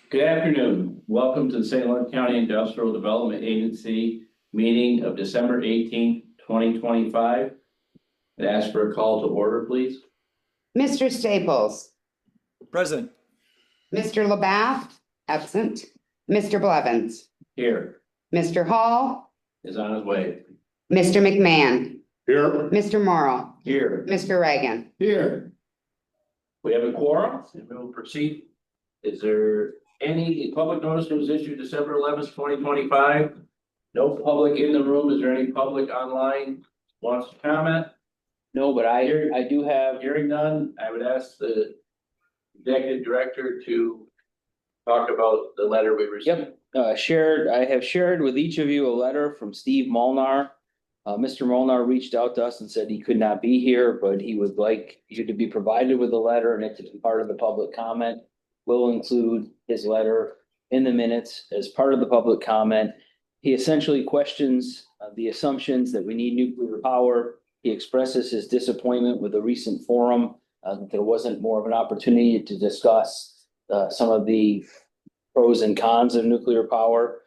Good afternoon. Welcome to the St. Lawrence County Industrial Development Agency meeting of December 18th, 2025. I'd ask for a call to order, please. Mr. Staples, Present. Mr. Labath, absent. Mr. Blevins, Here Mr. Hall, is on his way. Mr. McMahon, Here. Mr. Morrow, Here. Mr. Reagan. Here. We have a quorum and we will proceed. Is there any public notice that was issued December 11th, 2025? No public in the room. Is there any public online wants to comment? No, but I do have, Hearing none, I would ask the executive director to talk about the letter we received. I have shared with each of you a letter from Steve Molnar. Mr. Molnar reached out to us and said he could not be here, but he would like you to be provided with a letter and it to be part of the public comment. We'll include his letter in the minutes as part of the public comment. He essentially questions the assumptions that we need nuclear power. He expresses his disappointment with the recent forum, that there wasn't more of an opportunity to discuss some of the pros and cons of nuclear power.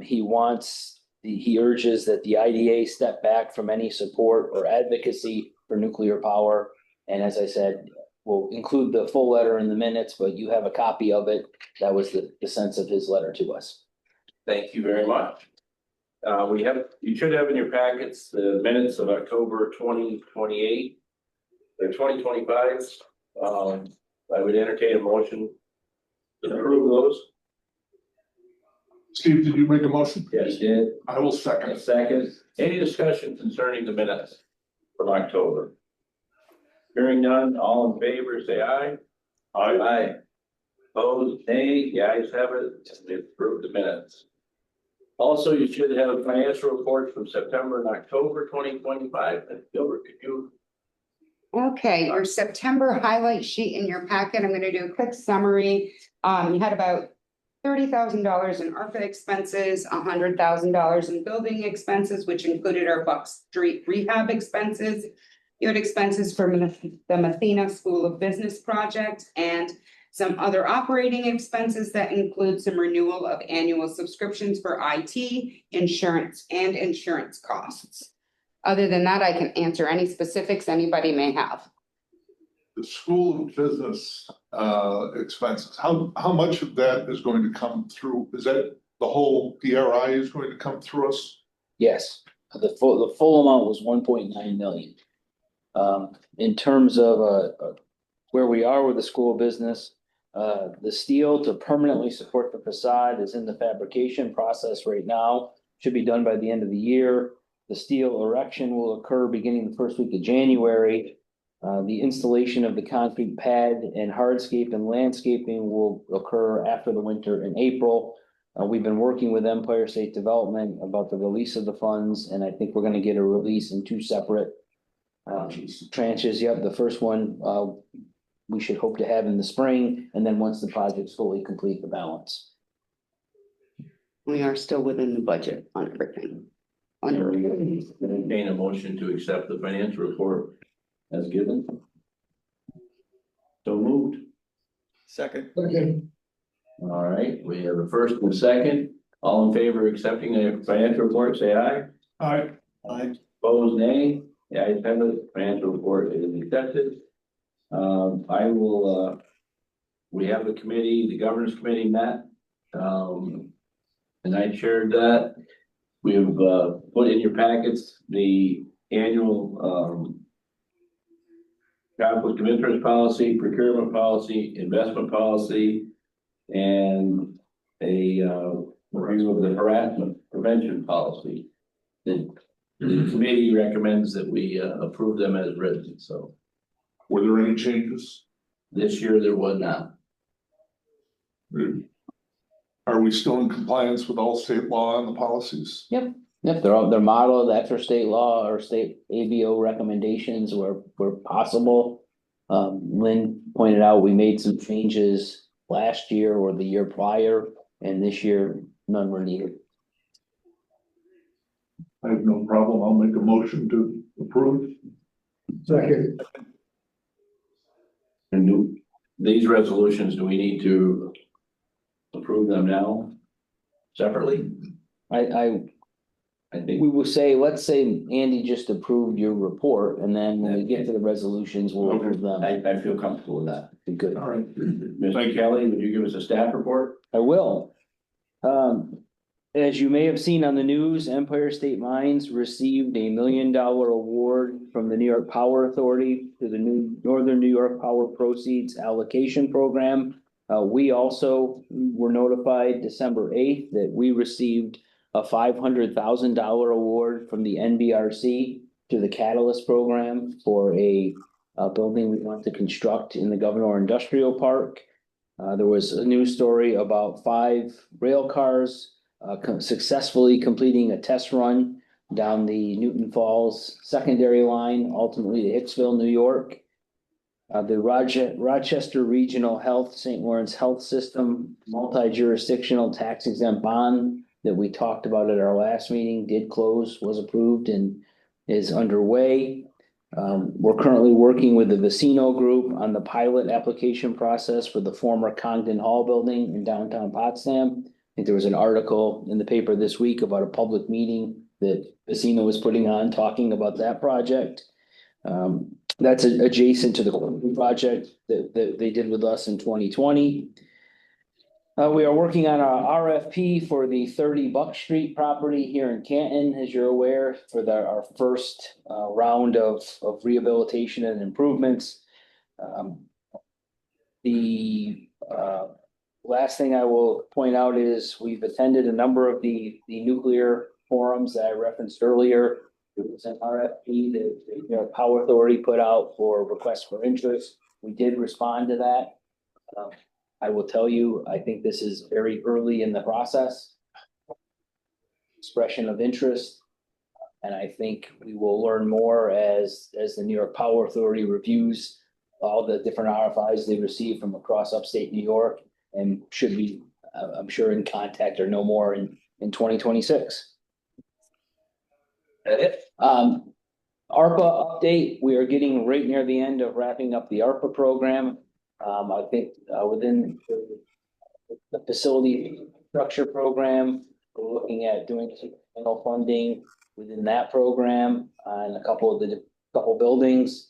He urges that the IDA step back from any support or advocacy for nuclear power. And as I said, we'll include the full letter in the minutes, but you have a copy of it. That was the sense of his letter to us. Thank you very much. You should have in your packets the minutes of October 2028 or 2025. I would entertain a motion to approve those. Steve, did you make a motion? Yes, did. I will A second. second. Any discussion concerning the minutes from October? Hearing none, all in favor, say aye. Aye. Opposed, nay. The ayes have it. We approve the minutes. Also, you should have financial reports from September and October 2025. And Gilbert, could you? Okay, your September highlight sheet in your packet, I'm gonna do a quick summary. You had about $30,000 in ARPA expenses, $100,000 in building expenses, which included our Buck Street rehab expenses. You had expenses from the Mathena School of Business project and some other operating expenses that include some renewal of annual subscriptions for IT, insurance, and insurance costs. Other than that, I can answer any specifics anybody may have. The School of Business expenses, how much of that is going to come through? Is that the whole PRI is going to come through us? Yes, the full amount was 1.9 million. In terms of where we are with the school of business, the steel to permanently support the facade is in the fabrication process right now. Should be done by the end of the year. The steel erection will occur beginning the first week of January. The installation of the concrete pad and hardscape and landscaping will occur after the winter in April. We've been working with Empire State Development about the release of the funds, and I think we're gonna get a release in two separate tranches. Yep, the first one, we should hope to have in the spring, and then once the project's fully complete, the balance. We are still within the budget on everything. Entertain a motion to accept the financial report as given. So moved. Second. All right, we have a first and a second. All in favor of accepting the financial report, say aye. Aye. Opposed, nay. The ayes have it. Financial report is accepted. We have the committee, the governance committee met. And I shared that. We have put in your packets the annual conflict of interest policy, procurement policy, investment policy, and a review of the harassment prevention policy. The committee recommends that we approve them as written. So Were there any changes? this year there was not. Are we still in compliance with all state law and the policies? Yep, they're modeled after state law or state ABO recommendations where possible. Lynn pointed out we made some changes last year or the year prior, and this year none were needed. I have no problem. I'll make a motion to approve. Second. And these resolutions, do we need to approve them now separately? I think. we will say, let's say Andy just approved your report, and then when we get to the resolutions, we'll approve them. I feel comfortable with that. Be good. All right. Ms. Kelly, would you give us a staff report? I will. As you may have seen on the news, Empire State Mines received a $1 million award from the New York Power Authority to the new Northern New York Power Proceeds Allocation Program. We also were notified December 8th that we received a $500,000 award from the NBRC to the Catalyst Program for a building we want to construct in the Governor Industrial Park. There was a news story about 5 rail cars successfully completing a test run down the Newton Falls secondary line, ultimately to Hicksville, New York. The Rochester Regional Health, St. Lawrence Health System, multi-jurisdictional tax exempt bond that we talked about at our last meeting did close, was approved, and is underway. We're currently working with the Vecino Group on the pilot application process for the former Congdon Hall building in downtown Potsdam. I think there was an article in the paper this week about a public meeting that Vecino was putting on, talking about that project. That's adjacent to the project that they did with us in 2020. We are working on our RFP for the 30 Buck Street property here in Canton, as you're aware, for our first round of rehabilitation and improvements. The last thing I will point out is we've attended a number of the nuclear forums that I referenced earlier. There was an RFP that the Power Authority put out for request for interest. We did respond to that. I will tell you, I think this is very early in the process. Expression of interest. And I think we will learn more as the New York Power Authority reviews all the different RFIs they receive from across upstate New York, and should be, I'm sure, in contact or no more in 2026. ARPA update, we are getting right near the end of wrapping up the ARPA program. I think within the facility structure program, we're looking at doing supplemental funding within that program on a couple buildings.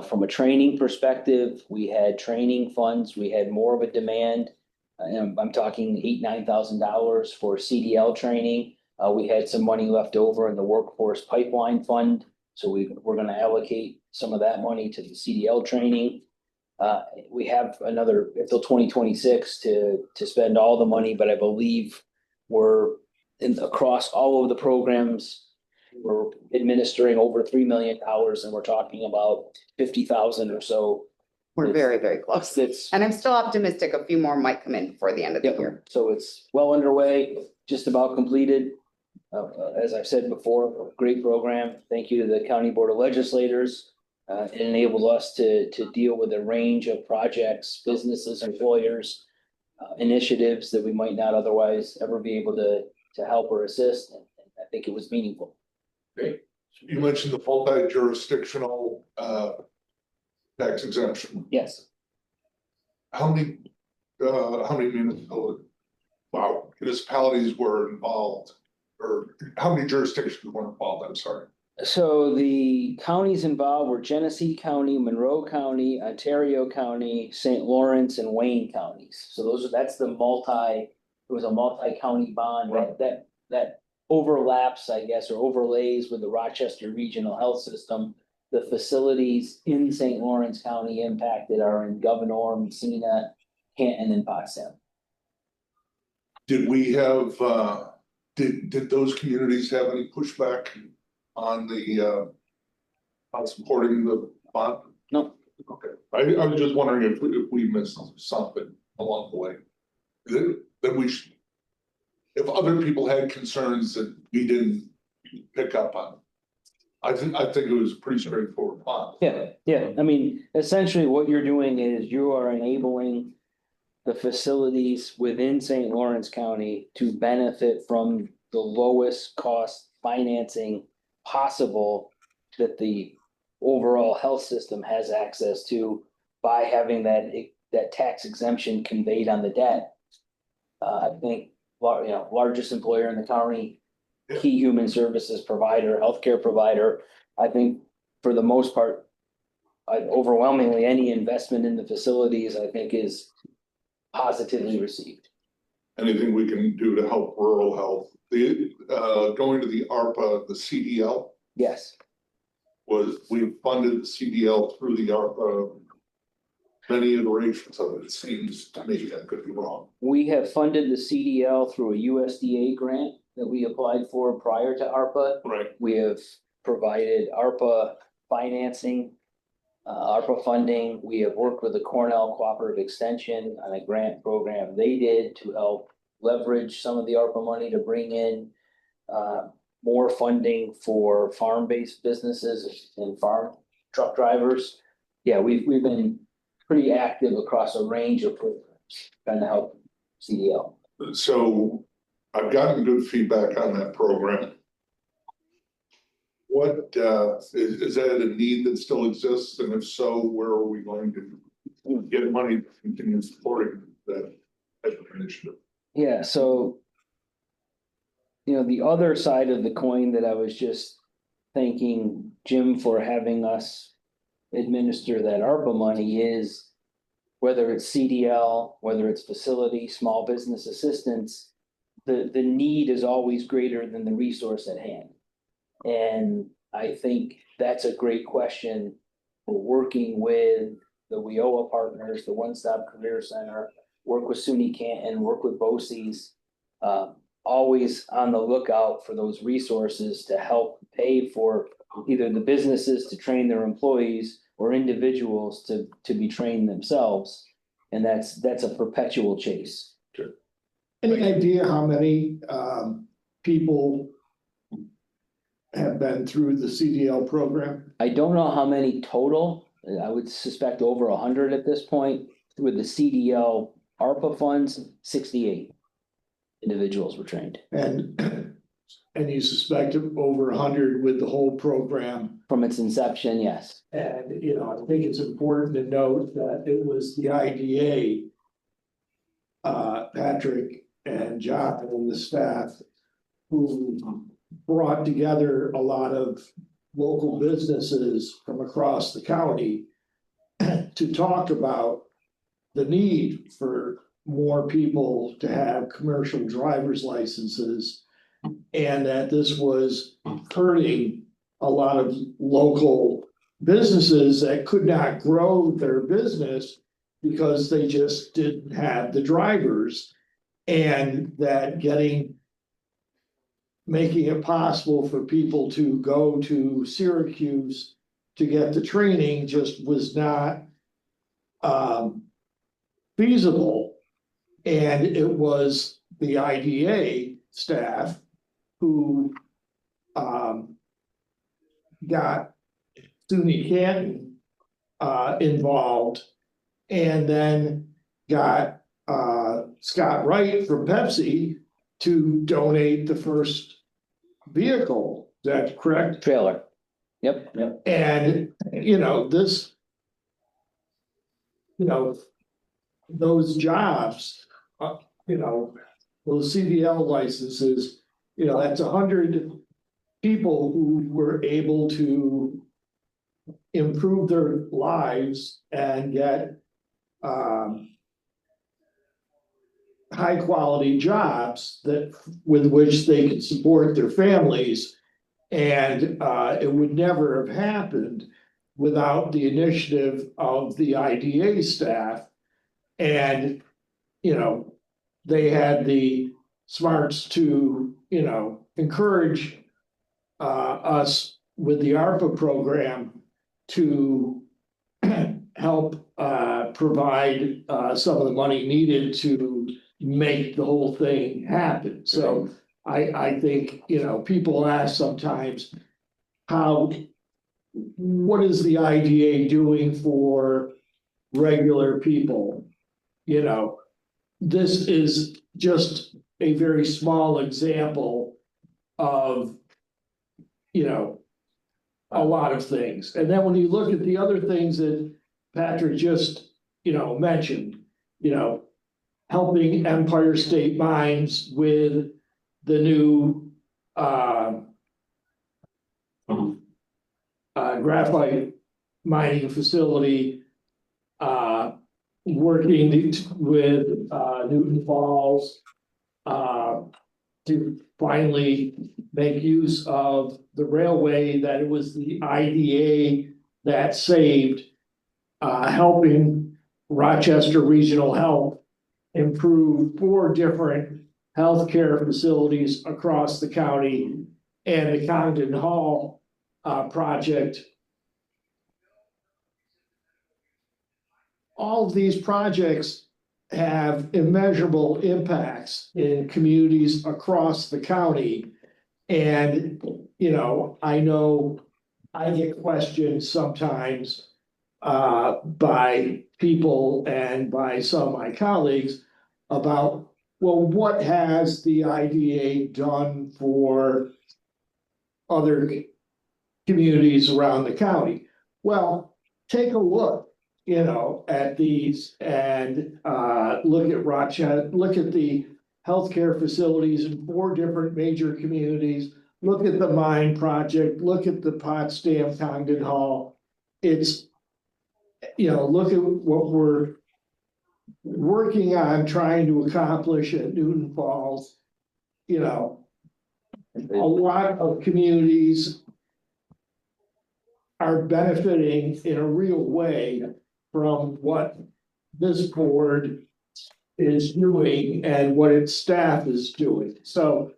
From a training perspective, we had training funds. We had more of a demand. And I'm talking $8,000-9,000 for CDL training. We had some money left over in the workforce pipeline fund. So we're going to allocate some of that money to the CDL training. We have another until 2026 to spend all the money, but I believe we're across all of the programs. We're administering over $3 million, and we're talking about 50,000 or so. We're very, very close. And I'm still optimistic a few more might come in before the end of the year. So it's well underway, just about completed. As I've said before, great program. Thank you to the County Board of Legislators. It enabled us to deal with a range of projects, businesses, employers, initiatives that we might not otherwise ever be able to help or assist. And I think it was meaningful. Great. You mentioned the multi-jurisdictional tax exemption. Yes. How many municipalities were involved? Or how many jurisdictions were involved? I'm sorry. So the counties involved were Genesee County, Monroe County, Ontario County, St. Lawrence, and Wayne counties. So that's it was a multi-county bond. Right. that overlaps, I guess, or overlays with the Rochester Regional Health System. The facilities in St. Lawrence County impacted are in Governor, Messina, Canton, and Potsdam. Did we have, did those communities have any pushback on on supporting the bond? No. Okay, I was just wondering if we missed something along the way. That we should, if other people had concerns that we didn't pick up on. I think it was a pretty straightforward bond. Yeah. I mean, essentially what you're doing is you are enabling the facilities within St. Lawrence County to benefit from the lowest cost financing possible that the overall health system has access to by having that tax exemption conveyed on the debt. I think, largest employer in the county, key human services provider, healthcare provider. I think for the most part, overwhelmingly, any investment in the facilities, I think, is positively received. Anything we can do to help rural health, going to the ARPA, the CDL, Yes, we funded the CDL through the ARPA. Many iterations of it, it seems to me, I could be wrong. we have funded the CDL through a USDA grant that we applied for prior to ARPA. Right. We have provided ARPA financing, ARPA funding. We have worked with the Cornell Cooperative Extension on a grant program they did to help leverage some of the ARPA money to bring in more funding for farm-based businesses and farm truck drivers. Yeah, we've been pretty active across a range of programs trying to help CDL. So I've gotten good feedback on that program. What, is that a need that still exists? And if so, where are we going to get money to continue supporting that type of initiative? Yeah, so the other side of the coin that I was just thanking Jim for having us administer that ARPA money is, whether it's CDL, whether it's facility, small business assistance, the need is always greater than the resource at hand. And I think that's a great question for working with the WIOA partners, the One Stop Career Center, work with SUNY Canton, work with BOCES, always on the lookout for those resources to help pay for either the businesses to train their employees or individuals to be trained themselves. And that's a perpetual chase. Any idea how many people have been through the CDL program? I don't know how many total. I would suspect over 100 at this point. With the CDL ARPA funds, 68 individuals were trained. And you suspect over 100 with the whole program? From its inception, yes. And, I think it's important to note that it was the IDA, Patrick and John and the staff, who brought together a lot of local businesses from across the county to talk about the need for more people to have commercial driver's licenses, and that this was hurting a lot of local businesses that could not grow their business because they just didn't have the drivers, and that making it possible for people to go to Syracuse to get the training just was not feasible. And it was the IDA staff who got SUNY Canton involved, and then got Scott Wright from Pepsi to donate the first vehicle. Is that correct? Trailer. Yep. And, those jobs, those CDL licenses, that's 100 people who were able to improve their lives and get high quality jobs with which they could support their families. And it would never have happened without the initiative of the IDA staff. And, they had the smarts to, encourage us with the ARPA program to help provide some of the money needed to make the whole thing happen. So I think, people ask sometimes, what is the IDA doing for regular people? This is just a very small example of, a lot of things. And then when you look at the other things that Patrick just, mentioned, helping Empire State Mines with the new graphite mining facility. Working with Newton Falls to finally make use of the railway that it was the IDA that saved, helping Rochester Regional Health improve 4 different healthcare facilities across the county, and the Congdon Hall project. All of these projects have immeasurable impacts in communities across the county. And, I know I get questioned sometimes by people and by some of my colleagues about, well, what has the IDA done for other communities around the county? Well, take a look, at these and look at Rochester, look at the healthcare facilities in 4 different major communities. Look at the mine project, look at the Potsdam Congdon Hall. It's, look at what we're working on trying to accomplish at Newton Falls. A lot of communities are benefiting in a real way from what this board is doing and what its staff is doing. So,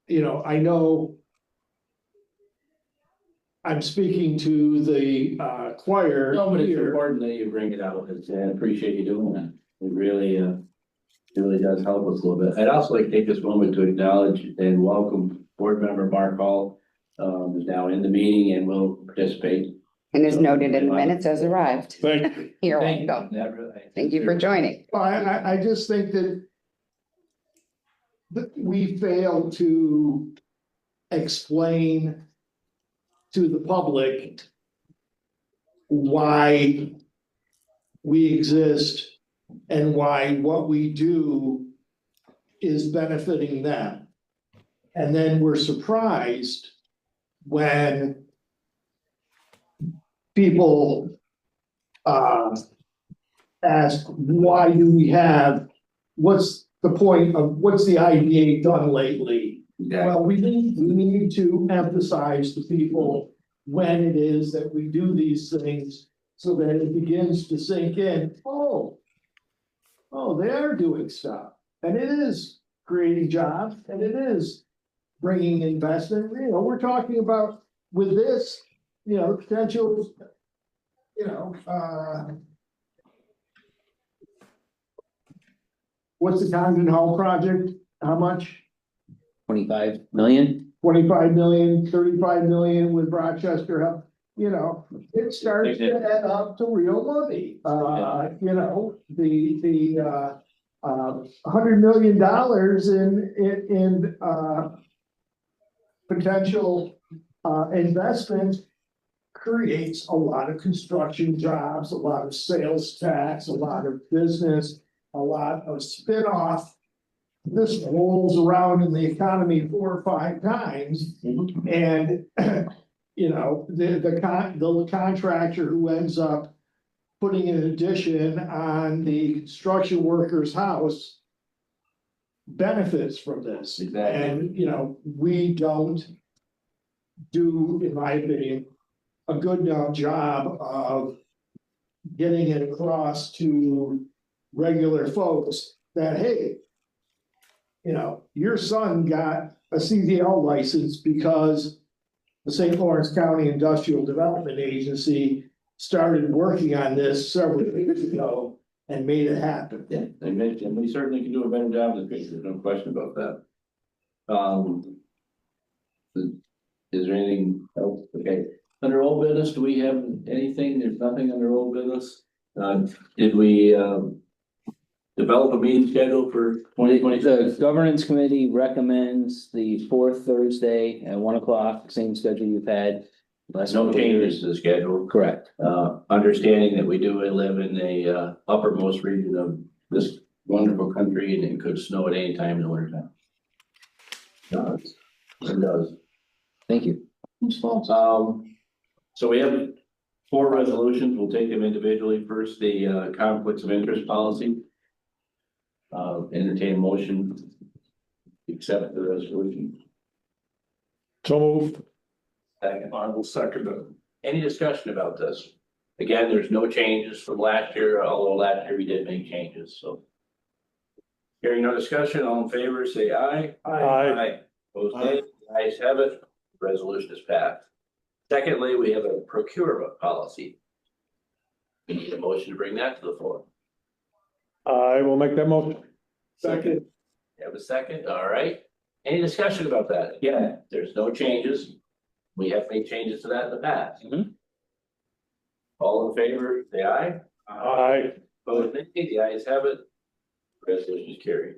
I know I'm speaking to the choir No, but it's here. important that you bring it out, and I appreciate you doing that. It really does help us a little bit. I'd also like to take this moment to acknowledge and welcome board member Mark Hall, who's now in the meeting and will participate. And is noted in the minutes as arrived. Thank you. You're Thank you. welcome. That really- Thank you for joining. Well, I just think that we fail to explain to the public why we exist and why what we do is benefiting them. And then we're surprised when people ask, why do we have, what's the point of, what's the IDA done lately? Exactly. Well, we need to emphasize to people when it is that we do these things so that it begins to sink in. Oh, they are doing stuff, and it is creating jobs, and it is bringing investment. We're talking about with this, potential, what's the Congdon Hall project? How much? 25 million? 25 million, 35 million with Rochester Health, it starts to add up to real money. The $100 million in potential investment creates a lot of construction jobs, a lot of sales tax, a lot of business, a lot of spin-off. This rolls around in the economy 4 or 5 times. And, the contractor who ends up putting an addition on the construction worker's house benefits from this. Exactly. And, we don't do, in my opinion, a good enough job of getting it across to regular folks that, hey, your son got a CDL license because the St. Lawrence County Industrial Development Agency started working on this several years ago and made it happen. Yeah, they mentioned, we certainly can do a better job in the future, no question about that. Is there anything else? Okay, under old business, do we have anything? There's nothing under old business. Did we develop a meeting schedule for 2020? The governance committee recommends the 4th Thursday at 1 o'clock, same schedule you've had. There's no changes to the schedule. Correct. Understanding that we do live in the uppermost region of this wonderful country and it could snow at any time in the winter time. Does. It does. Thank you. So we have 4 resolutions. We'll take them individually. First, the conflicts of interest policy. Entertain a motion to accept the resolution. So moved. Second. I will second it. Any discussion about this? Again, there's no changes from last year, although last year we did make changes, so. Hearing no discussion, all in favor, say aye. Aye. Opposed, nay. The ayes have it. Resolution is passed. Secondly, we have a procurement policy. We need a motion to bring that to the floor. I will make that motion. Second. You have a second? All right. Any discussion about that? Again, there's no changes. We have made changes to that in the past. Mhm. All in favor, say aye. Aye. Opposed, nay. The ayes have it. Resolution is carried.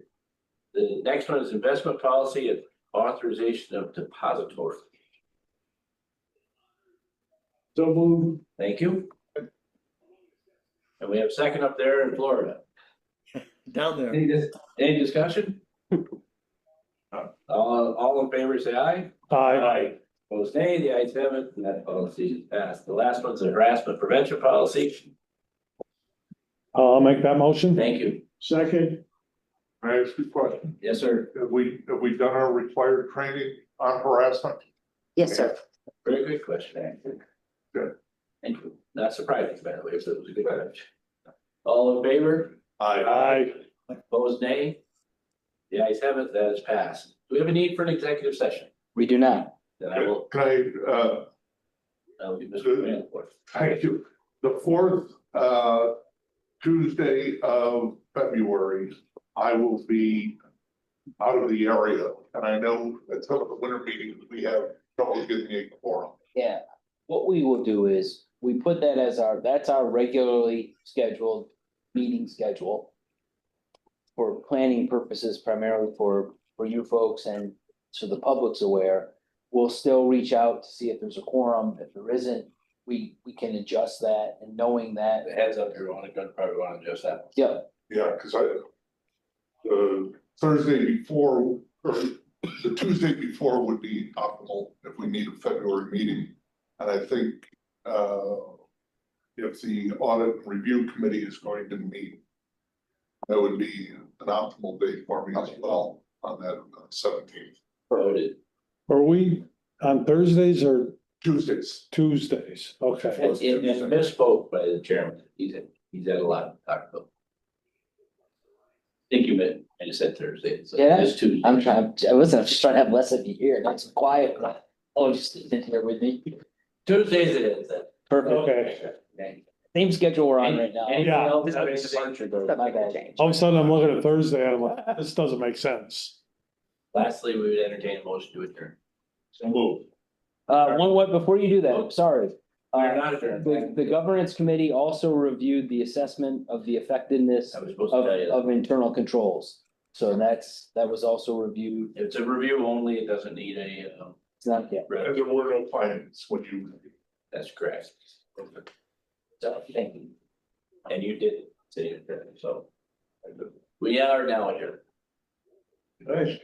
The next one is investment policy and authorization of depository. So moved. Thank you. And we have a second up there in Florida. Down there. Any discussion? All in favor, say aye. Aye. Opposed, nay. The ayes have it, and that policy is passed. The last one's a harassment prevention policy. I'll make that motion. Thank you. Second. May I ask you a question? Yes, sir. Have we done our required training on harassment? Yes, sir. Very good question, actually. Good. Thank you. Not surprising, by the way, so it was a good question. All in favor? Aye. Opposed, nay? The ayes have it, that is passed. Do we have a need for an executive session? We do not. Then I will, Can I will give Mr. Grant for it. thank you. The 4th, Tuesday of February, I will be out of the area. And I know at some of the winter meetings, we have trouble getting a quorum. Yeah, what we will do is, we put that as that's our regularly scheduled meeting schedule. For planning purposes, primarily for you folks and so the public's aware. We'll still reach out to see if there's a quorum. If there isn't, we can adjust that, and knowing that, The heads up, you're probably want to adjust that. yeah, Yeah, because Thursday before, or the Tuesday before would be optimal if we need a February meeting. And I think, if the audit and review committee is going to meet, that would be an optimal date for me as well on that 17th. Voted. Are we on Thursdays or Tuesdays. Tuesdays? Okay. And misspoke by the chairman. He's had a lot to talk about. Think you meant, I just said Thursday. So Yeah, it's Tuesday. I'm just trying to have less of you here, not so quiet. Oh, just sitting here with me. Tuesdays it is then. Perfect. Okay. Same schedule we're on right now. Anything Yeah. else? My bad. All of a sudden I'm looking at Thursday and I'm like, this doesn't make sense. Lastly, we would entertain a motion to adjourn. So move. Before you do that, sorry. We're not adjourned. The governance committee also reviewed the assessment of the effectiveness I was supposed to of, tell you that. of internal controls. So that was also reviewed. It's a review only. It doesn't need It's not yet. And there were no findings when you. that's correct. So, thank you. And you did say it, so. We are now adjourned. Nice.